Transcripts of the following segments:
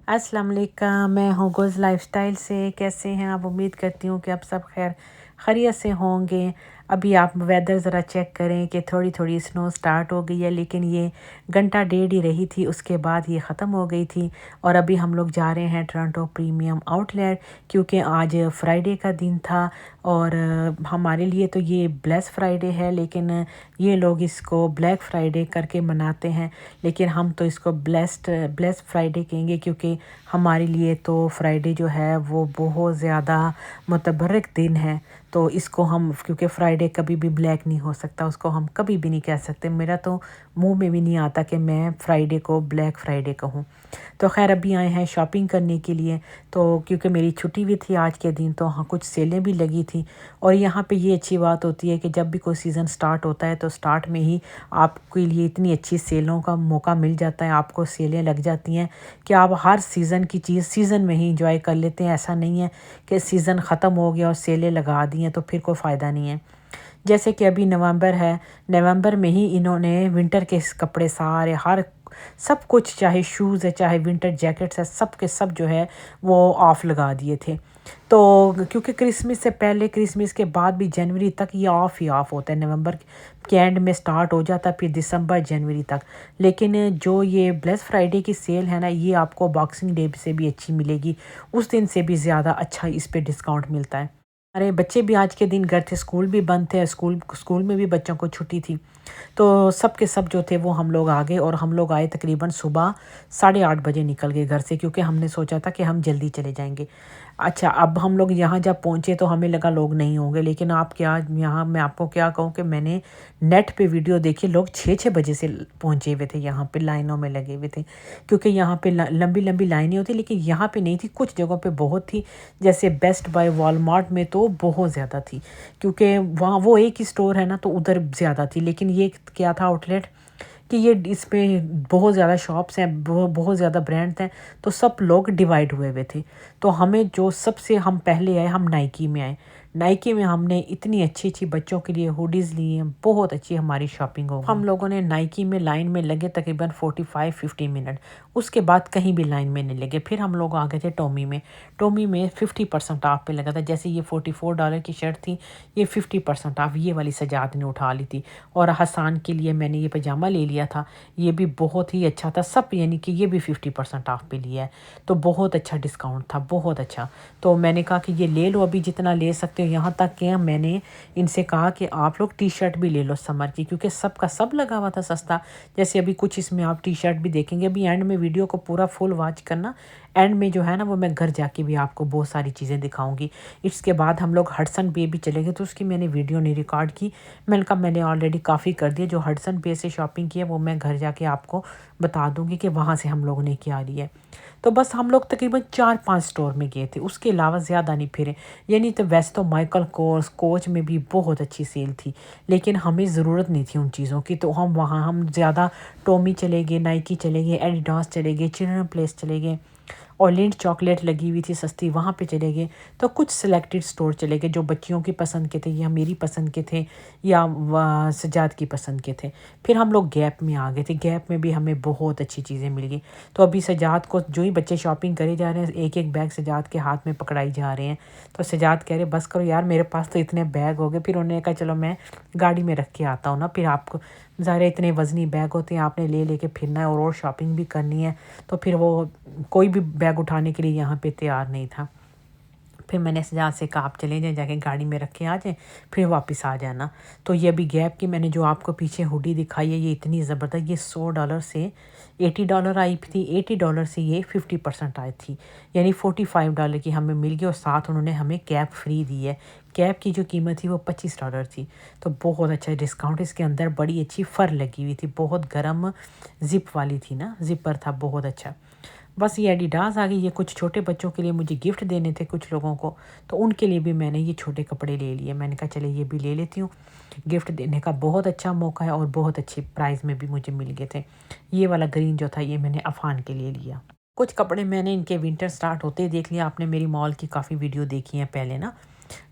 अस्सलाम वालेकुम, मैं हूँ गुज़ लाइफ़स्टाइल से। कैसे हैं आप? उम्मीद करती हूँ कि आप सब खैरियत से होंगे। अभी आप वेदर ज़रा चेक करें कि थोड़ी-थोड़ी स्नो स्टार्ट हो गई है, लेकिन ये घंटा डेढ़ ही रही थी, उसके बाद ये ख़त्म हो गई थी। और अभी हम लोग जा रहे हैं टोरंटो प्रीमियम आउटलेट, क्योंकि आज फ्राइडे का दिन था और हमारे लिए तो ये ब्लेस फ्राइडे है, लेकिन ये लोग इसको ब्लैक फ्राइडे करके मनाते हैं। लेकिन हम तो इसको ब्लेस फ्राइडे कहेंगे, क्योंकि हमारे लिए तो फ्राइडे जो है वो बहुत ज़्यादा मुतबरक दिन है। तो इसको हम, क्योंकि फ्राइडे कभी भी ब्लैक नहीं हो सकता, उसको हम कभी भी नहीं कह सकते। मेरा तो मुंह में भी नहीं आता कि मैं फ्राइडे को ब्लैक फ्राइडे कहूँ। तो खैर अभी आए हैं शॉपिंग करने के लिए, तो क्योंकि मेरी छुट्टी भी थी आज के दिन, तो हाँ कुछ सेलें भी लगी थी। और यहाँ पे ये अच्छी बात होती है कि जब भी कोई सीज़न स्टार्ट होता है तो स्टार्ट में ही आपके लिए इतनी अच्छी सेलों का मौका मिल जाता है, आपको सेलें लग जाती हैं कि आप हर सीज़न की चीज़ सीज़न में ही इंजॉय कर लेते हैं। ऐसा नहीं है कि सीज़न ख़त्म हो गया और सेलें लगा दी हैं तो फिर कोई फ़ायदा नहीं है। जैसे कि अभी नवंबर है, नवंबर में ही इन्होंने विंटर के कपड़े सारे हर सब कुछ, चाहे शूज़ है चाहे विंटर जैकेट्स है, सब के सब जो है वो ऑफ़ लगा दिए थे। तो क्योंकि क्रिसमस से पहले, क्रिसमस के बाद भी जनवरी तक ये ऑफ़ ही ऑफ़ होता है। नवंबर के एंड में स्टार्ट हो जाता है, फिर दिसंबर जनवरी तक। लेकिन जो ये ब्लैक फ्राइडे की सेल है ना, ये आपको बॉक्सिंग डे से भी अच्छी मिलेगी, उस दिन से भी ज़्यादा अच्छा इस पे डिस्काउंट मिलता है। अरे बच्चे भी आज के दिन घर थे, स्कूल भी बंद थे, स्कूल में भी बच्चों को छुट्टी थी। तो सब के सब जो थे वो हम लोग आ गए, और हम लोग आए तकरीबन सुबह 8:30 बजे निकल गए घर से, क्योंकि हमने सोचा था कि हम जल्दी चले जाएंगे। अच्छा, अब हम लोग यहाँ जब पहुँचे तो हमें लगा लोग नहीं होंगे, लेकिन आप क्या, यहाँ मैं आपको क्या कहूँ कि मैंने नेट पे वीडियो देखी, लोग 6-6 बजे से पहुँचे हुए थे, यहाँ पे लाइनों में लगे हुए थे। क्योंकि यहाँ पे लंबी लंबी लाइनें होती, लेकिन यहाँ पे नहीं थी, कुछ जगहों पे बहुत थी। जैसे बेस्ट बाय वॉलमार्ट में तो बहुत ज़्यादा थी, क्योंकि वहाँ वो एक ही स्टोर है ना, तो उधर ज़्यादा थी। लेकिन ये क्या था आउटलेट, कि ये इसमें बहुत ज़्यादा शॉप्स हैं, बहुत ज़्यादा ब्रांड्स हैं, तो सब लोग डिवाइड हुए हुए थे। तो हमें जो सबसे हम पहले आए, हम नाइकी में आए। नाइकी में हमने इतनी अच्छी अच्छी बच्चों के लिए हुडीज़ ली हैं, बहुत अच्छी हमारी शॉपिंग हो गई। हम लोगों ने नाइकी में लाइन में लगे तकरीबन 45-50 मिनट, उसके बाद कहीं भी लाइन में नहीं लगे। फिर हम लोग आ गए थे टोमी में। टोमी में 50% ऑफ पे लगा था। जैसे ये $44 की शर्ट थी, ये 50% ऑफ ये वाली सजाद ने उठा ली थी। और हसान के लिए मैंने ये पजामा ले लिया था, ये भी बहुत ही अच्छा था सब, यानी कि ये भी 50% ऑफ पे लिया है। तो बहुत अच्छा डिस्काउंट था, बहुत अच्छा। तो मैंने कहा कि ये ले लो अभी जितना ले सकते हो, यहाँ तक कि मैंने इनसे कहा कि आप लोग टी शर्ट भी ले लो समर की, क्योंकि सब का सब लगा हुआ था सस्ता। जैसे अभी कुछ इसमें आप टी शर्ट भी देखेंगे। अभी एंड में वीडियो को पूरा फुल वॉच करना, एंड में जो है ना वो मैं घर जाके भी आपको बहुत सारी चीज़ें दिखाऊंगी। इसके बाद हम लोग हडसन बे भी चले गए, तो उसकी मैंने वीडियो नहीं रिकॉर्ड की। मैंने कहा मैंने ऑलरेडी काफ़ी कर दिया। जो हडसन बे से शॉपिंग की है वो मैं घर जाके आपको बता दूंगी कि वहाँ से हम लोगों ने क्या लिया है। तो बस हम लोग तकरीबन 4-5 स्टोर में गए थे, उसके अलावा ज़्यादा नहीं फिरे। यानी तो वैसे तो माइकल कोर्स कोच में भी बहुत अच्छी सेल थी, लेकिन हमें ज़रूरत नहीं थी उन चीज़ों की, तो हम ज़्यादा टॉमी चले गए, नाइकी चले गए, एडिडास चले गए, चिल्ड्रन प्लेस चले गए। और लिंट चॉकलेट लगी हुई थी सस्ती, वहाँ पे चले गए। तो कुछ सिलेक्टेड स्टोर चले गए जो बच्चियों की पसंद के थे, या मेरी पसंद के थे, या सजाद की पसंद के थे। फिर हम लोग गैप में आ गए थे। गैप में भी हमें बहुत अच्छी चीज़ें मिल गई। तो अभी सजाद को जो ही बच्चे शॉपिंग करे जा रहे हैं, एक एक बैग सजाद के हाथ में पकड़ाई जा रहे हैं। तो सजाद कह रहे बस करो यार, मेरे पास तो इतने बैग हो गए। फिर उन्होंने कहा चलो मैं गाड़ी में रख के आता हूँ ना, फिर आपको ज़ाहिर है इतने वज़नी बैग होते हैं, आपने ले लेके फिरना है और शॉपिंग भी करनी है। तो फिर वो कोई भी बैग उठाने के लिए यहाँ पे तैयार नहीं था। फिर मैंने सजाद से कहा आप चले जाएँ, जाके गाड़ी में रख के आ जाएँ, फिर वापस आ जाना। तो ये अभी गैप की मैंने जो आपको पीछे हुडी दिखाई है, ये इतनी ज़बरदस्त, ये $100 से $80 आई थी, $80 से ये 50% आई थी, यानी $45 की हमें मिल गई। और साथ उन्होंने हमें कैप फ्री दी है। कैप की जो कीमत थी वो $25 थी। तो बहुत अच्छा डिस्काउंट। इसके अंदर बड़ी अच्छी फ़र लगी हुई थी, बहुत गर्म ज़िप वाली थी ना, ज़िपर था बहुत अच्छा। बस ये एडिडास आ गई। ये कुछ छोटे बच्चों के लिए मुझे गिफ्ट देने थे कुछ लोगों को, तो उनके लिए भी मैंने ये छोटे कपड़े ले लिए। मैंने कहा चले ये भी ले लेती हूँ, गिफ्ट देने का बहुत अच्छा मौका है, और बहुत अच्छे प्राइस में भी मुझे मिल गए थे। ये वाला ग्रीन जो था ये मैंने अफ़ान के लिए लिया। कुछ कपड़े मैंने इनके विंटर स्टार्ट होते ही देख लिया। आपने मेरी मॉल की काफ़ी वीडियो देखी है पहले ना,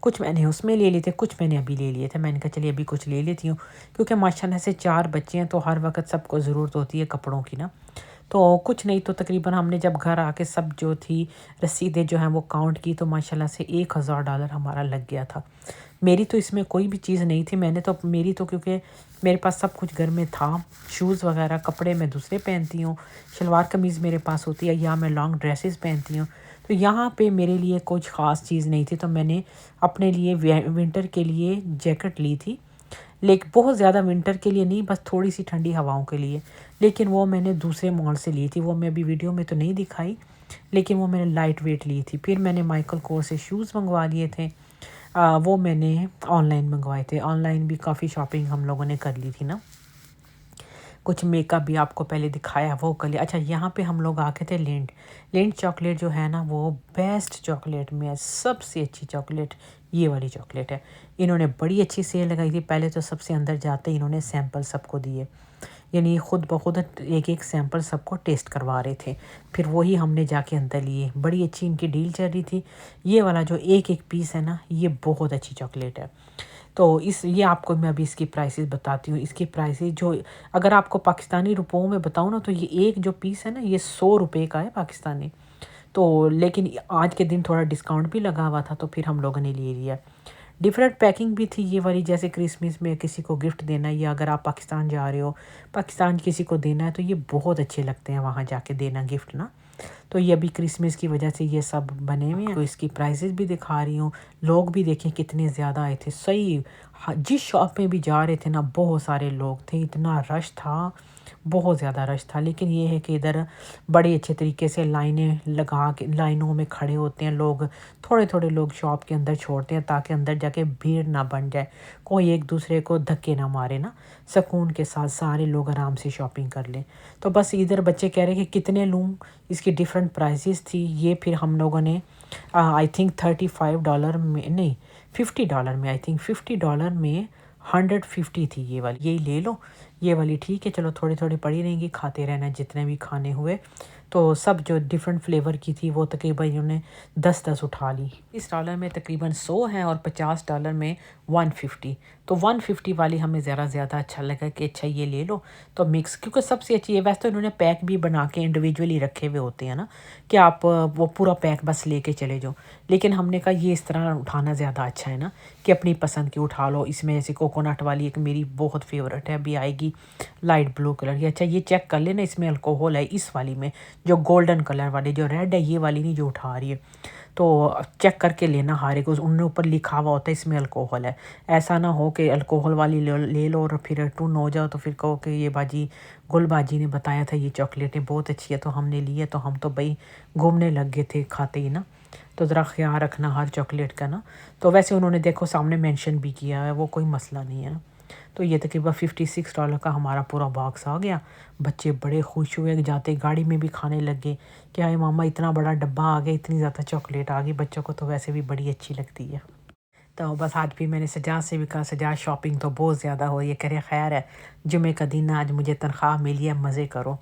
कुछ मैंने उसमें ले लिए थे, कुछ मैंने अभी ले लिए थे। मैंने कहा चलिए अभी कुछ ले लेती हूँ, क्योंकि माशाल्लाह से 4 बच्चे हैं, तो हर वक्त सबको ज़रूरत होती है कपड़ों की ना। तो कुछ नहीं तो तकरीबन हमने जब घर आके सब जो थी रसीदें जो हैं वो काउंट की तो माशाल्लाह से $1000 हमारा लग गया था। मेरी तो इसमें कोई भी चीज़ नहीं थी, मैंने तो मेरी तो क्योंकि मेरे पास सब कुछ घर में था, शूज़ वगैरह कपड़े मैं दूसरे पहनती हूँ, शलवार कमीज़ मेरे पास होती है या मैं लॉन्ग ड्रेसेस पहनती हूँ। तो यहाँ पे मेरे लिए कुछ ख़ास चीज़ नहीं थी, तो मैंने अपने लिए विंटर के लिए जैकेट ली थी, लेकिन बहुत ज़्यादा विंटर के लिए नहीं, बस थोड़ी सी ठंडी हवाओं के लिए। लेकिन वो मैंने दूसरे मॉल से ली थी, वो मैं अभी वीडियो में तो नहीं दिखाई, लेकिन वो मैंने लाइट वेट ली थी। फिर मैंने माइकल कोर से शूज़ मंगवा लिए थे, वो मैंने ऑनलाइन मंगवाए थे। ऑनलाइन भी काफ़ी शॉपिंग हम लोगों ने कर ली थी ना। कुछ मेकअप भी आपको पहले दिखाया वो कर लिया। अच्छा, यहाँ पे हम लोग आ गए थे लिंट। लिंट चॉकलेट जो है ना वो बेस्ट चॉकलेट में सबसे अच्छी चॉकलेट ये वाली चॉकलेट है। इन्होंने बड़ी अच्छी सेल लगाई थी। पहले तो सबसे अंदर जाते ही इन्होंने सैंपल सबको दिए, यानी खुद ब खुद एक एक सैंपल सबको टेस्ट करवा रहे थे। फिर वही हमने जाके अंदर लिए। बड़ी अच्छी इनकी डील चल रही थी। ये वाला जो एक एक पीस है ना ये बहुत अच्छी चॉकलेट है। तो इस ये आपको मैं अभी इसकी प्राइसेस बताती हूँ। इसकी प्राइसेस जो अगर आपको पाकिस्तानी रुपयों में बताऊँ ना तो ये एक जो पीस है ना ये 100 रुपये का है पाकिस्तानी। तो लेकिन आज के दिन थोड़ा डिस्काउंट भी लगा हुआ था तो फिर हम लोगों ने ले लिया। डिफरेंट पैकिंग भी थी ये वाली, जैसे क्रिसमस में किसी को गिफ्ट देना है या अगर आप पाकिस्तान जा रहे हो, पाकिस्तान किसी को देना है तो ये बहुत अच्छे लगते हैं वहाँ जाके देना गिफ्ट ना। तो ये अभी क्रिसमस की वजह से ये सब बने हुए हैं। तो इसकी प्राइसेस भी दिखा रही हूँ। लोग भी देखें कितने ज़्यादा आए थे सही। जिस शॉप में भी जा रहे थे ना बहुत सारे लोग थे, इतना रश था, बहुत ज़्यादा रश था। लेकिन ये है कि इधर बड़े अच्छे तरीके से लाइनें लगा के लाइनों में खड़े होते हैं लोग। थोड़े थोड़े लोग शॉप के अंदर छोड़ते हैं ताकि अंदर जाके भीड़ ना बन जाए, कोई एक दूसरे को धक्के ना मारे ना, सुकून के साथ सारे लोग आराम से शॉपिंग कर लें। तो बस इधर बच्चे कह रहे कि कितने लूँ, इसकी डिफरेंट प्राइसेस थी। ये फिर हम लोगों ने आई थिंक $35 में नहीं $50 में, आई थिंक $50 में 150 थी ये वाली। यही ले लो, ये वाली ठीक है, चलो थोड़ी थोड़ी पड़ी रहेंगी, खाते रहना जितने भी खाने हुए। तो सब जो डिफरेंट फ्लेवर की थी वो तकरीबन इन्होंने 10-10 उठा ली। $30 में तकरीबन 100 है और $50 में 150। तो 150 वाली हमें ज़्यादा अच्छा लगा कि अच्छा ये ले लो। तो मिक्स क्योंकि सबसे अच्छी है। वैसे तो इन्होंने पैक भी बना के इंडिविजुअली रखे हुए होते हैं ना कि आप वो पूरा पैक बस लेके चले जाओ, लेकिन हमने कहा ये इस तरह उठाना ज़्यादा अच्छा है ना कि अपनी पसंद की उठा लो। इसमें जैसे कोकोनट वाली एक मेरी बहुत फेवरेट है, अभी आएगी लाइट ब्लू कलर की। अच्छा ये चेक कर लेना इसमें अल्कोहल है इस वाली में, जो गोल्डन कलर वाली, जो रेड है ये वाली नहीं जो उठा रही है। तो चेक करके लेना हर एक, उनने ऊपर लिखा हुआ होता है इसमें अल्कोहल है। ऐसा ना हो कि अल्कोहल वाली ले लो और फिर टून हो जाओ तो फिर कहो कि ये बाजी गुलबाजी ने बताया था ये चॉकलेटें बहुत अच्छी है तो हमने ली है। तो हम तो भाई घूमने लग गए थे खाते ही ना। तो ज़रा ख्याल रखना हर चॉकलेट का ना। तो वैसे उन्होंने देखो सामने मेंशन भी किया है, वो कोई मसला नहीं है ना। तो ये तकरीबन $56 का हमारा पूरा बॉक्स आ गया। बच्चे बड़े खुश हुए, जाते गाड़ी में भी खाने लगे कि हाय मामा इतना बड़ा डब्बा आ गया, इतनी ज़्यादा चॉकलेट आ गई। बच्चों को तो वैसे भी बड़ी अच्छी लगती है। तो बस आज भी मैंने सजाद से भी कहा सजाद शॉपिंग तो बहुत ज़्यादा हो रही है, करे खैर है जुमे का दिन, आज मुझे तनख्वाह मिली है, मज़े करो।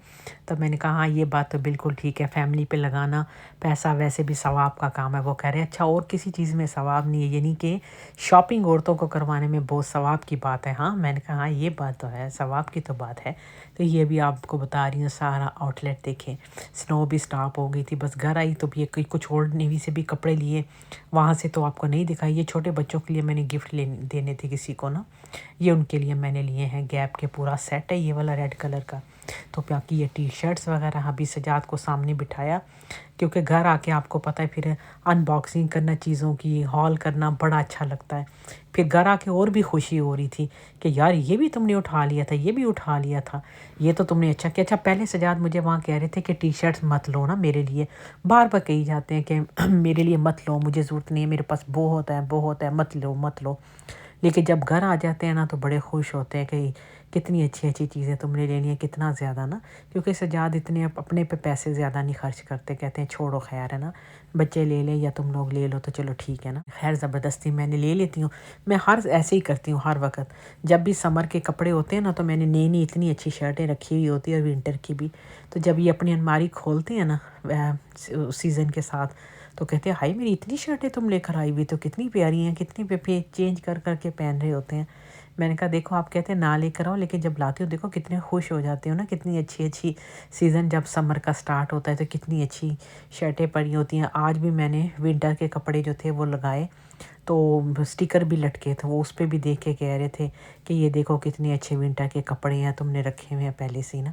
तो मैंने कहा हाँ ये बात तो बिल्कुल ठीक है, फैमिली पे लगाना पैसा वैसे भी सवाब का काम है। वो कह रहे अच्छा और किसी चीज़ में सवाब नहीं है, यानी कि शॉपिंग औरतों को करवाने में बहुत सवाब की बात है। हाँ मैंने कहा हाँ ये बात तो है, सवाब की तो बात है। तो ये भी आपको बता रही हूँ सारा आउटलेट देखें। स्नो भी स्टॉप हो गई थी, बस घर आई तो ये कुछ और नेवी से भी कपड़े लिए, वहाँ से तो आपको नहीं दिखाई। ये छोटे बच्चों के लिए मैंने गिफ्ट देने थे किसी को ना, ये उनके लिए मैंने लिए हैं। गैप के पूरा सेट है ये वाला रेड कलर का। तो बाकी ये टी शर्ट्स वगैरह अभी सजाद को सामने बिठाया, क्योंकि घर आके आपको पता है फिर अनबॉक्सिंग करना चीज़ों की, हॉल करना बड़ा अच्छा लगता है। फिर घर आके और भी खुशी हो रही थी कि यार ये भी तुमने उठा लिया था, ये भी उठा लिया था, ये तो तुमने अच्छा किया। अच्छा पहले सजाद मुझे वहाँ कह रहे थे कि टी शर्ट्स मत लो ना मेरे लिए, बार बार कही जाते हैं कि मेरे लिए मत लो, मुझे ज़रूरत नहीं है, मेरे पास बहुत है, मत लो मत लो। लेकिन जब घर आ जाते हैं ना तो बड़े खुश होते हैं कि कितनी अच्छी अच्छी चीज़ें तुमने लेनी है, कितना ज़्यादा ना। क्योंकि सजाद इतने अपने पे पैसे ज़्यादा नहीं खर्च करते, कहते हैं छोड़ो खैर है ना, बच्चे ले लें या तुम लोग ले लो तो चलो ठीक है ना। खैर ज़बरदस्ती मैंने ले लेती हूँ, मैं हर ऐसे ही करती हूँ हर वक्त। जब भी समर के कपड़े होते हैं ना तो मैंने नई नई इतनी अच्छी शर्टें रखी हुई होती है और विंटर की भी। तो जब ये अपनी अलमारी खोलते हैं ना सीज़न के साथ तो कहते हैं हाय मेरी इतनी शर्टें तुम लेकर आई हुई, तो कितनी प्यारी हैं, कितनी पे चेंज कर कर के पहन रहे होते हैं। मैंने कहा देखो आप कहते हैं ना लेकर आओ, लेकिन जब लाती हूँ देखो कितने खुश हो जाते हो ना, कितनी अच्छी अच्छी सीज़न जब समर का स्टार्ट होता है तो कितनी अच्छी शर्टें पड़ी होती हैं। आज भी मैंने विंटर के कपड़े जो थे वो लगाए, तो स्टिकर भी लटके थे, वो उस पे भी देख के कह रहे थे कि ये देखो कितने अच्छे विंटर के कपड़े हैं तुमने रखे हुए हैं पहले से ही ना।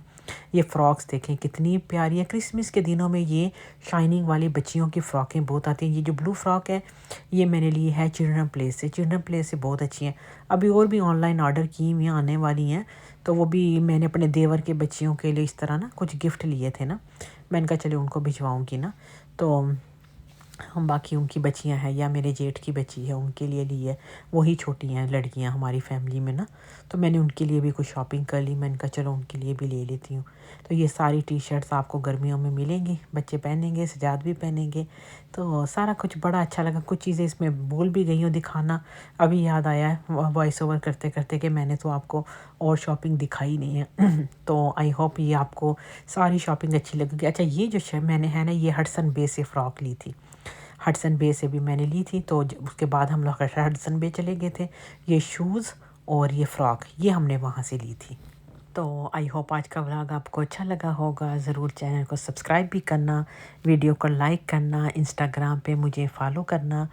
ये फ़्रॉक्स देखें कितनी प्यारी है, क्रिसमस के दिनों में ये शाइनिंग वाली बच्चियों की फ़्रॉकें बहुत आती हैं। ये जो ब्लू फ़्रॉक है ये मैंने ली है चिल्ड्रन प्लेस से, चिल्ड्रन प्लेस से बहुत अच्छी हैं। अभी और भी ऑनलाइन ऑर्डर की हुई आने वाली हैं, तो वो भी मैंने अपने देवर के बच्चियों के लिए इस तरह ना कुछ गिफ्ट लिए थे ना, मैंने कहा चलो उनको भिजवाऊँगी ना। तो हम बाकी उनकी बच्चियां हैं या मेरे जेठ की बच्ची है उनके लिए ली है, वही छोटी हैं लड़कियां हमारी फैमिली में ना, तो मैंने उनके लिए भी कुछ शॉपिंग कर ली। मैंने कहा चलो उनके लिए भी ले लेती हूँ। तो ये सारी टी शर्ट्स आपको गर्मियों में मिलेंगी, बच्चे पहनेंगे, सजाद भी पहनेंगे, तो सारा कुछ बड़ा अच्छा लगा। कुछ चीज़ें इसमें भूल भी गई हूँ दिखाना, अभी याद आया है वॉइस ओवर करते करते कि मैंने तो आपको और शॉपिंग दिखाई नहीं है। तो आई होप ये आपको सारी शॉपिंग अच्छी लगेगी। अच्छा ये जो मैंने है ना ये हडसन बे से फ़्रॉक ली थी, हडसन बे से भी मैंने ली थी, तो उसके बाद हम लोग हडसन बे चले गए थे। ये शूज़ और ये फ़्रॉक ये हमने वहाँ से ली थी। तो आई होप आज का व्लॉग आपको अच्छा लगा होगा। ज़रूर चैनल को सब्सक्राइब भी करना, वीडियो को लाइक करना, इंस्टाग्राम पे मुझे फॉलो करना।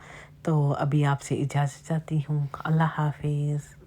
तो अभी आपसे इजाज़त चाहती हूँ। अल्लाह हाफिज़।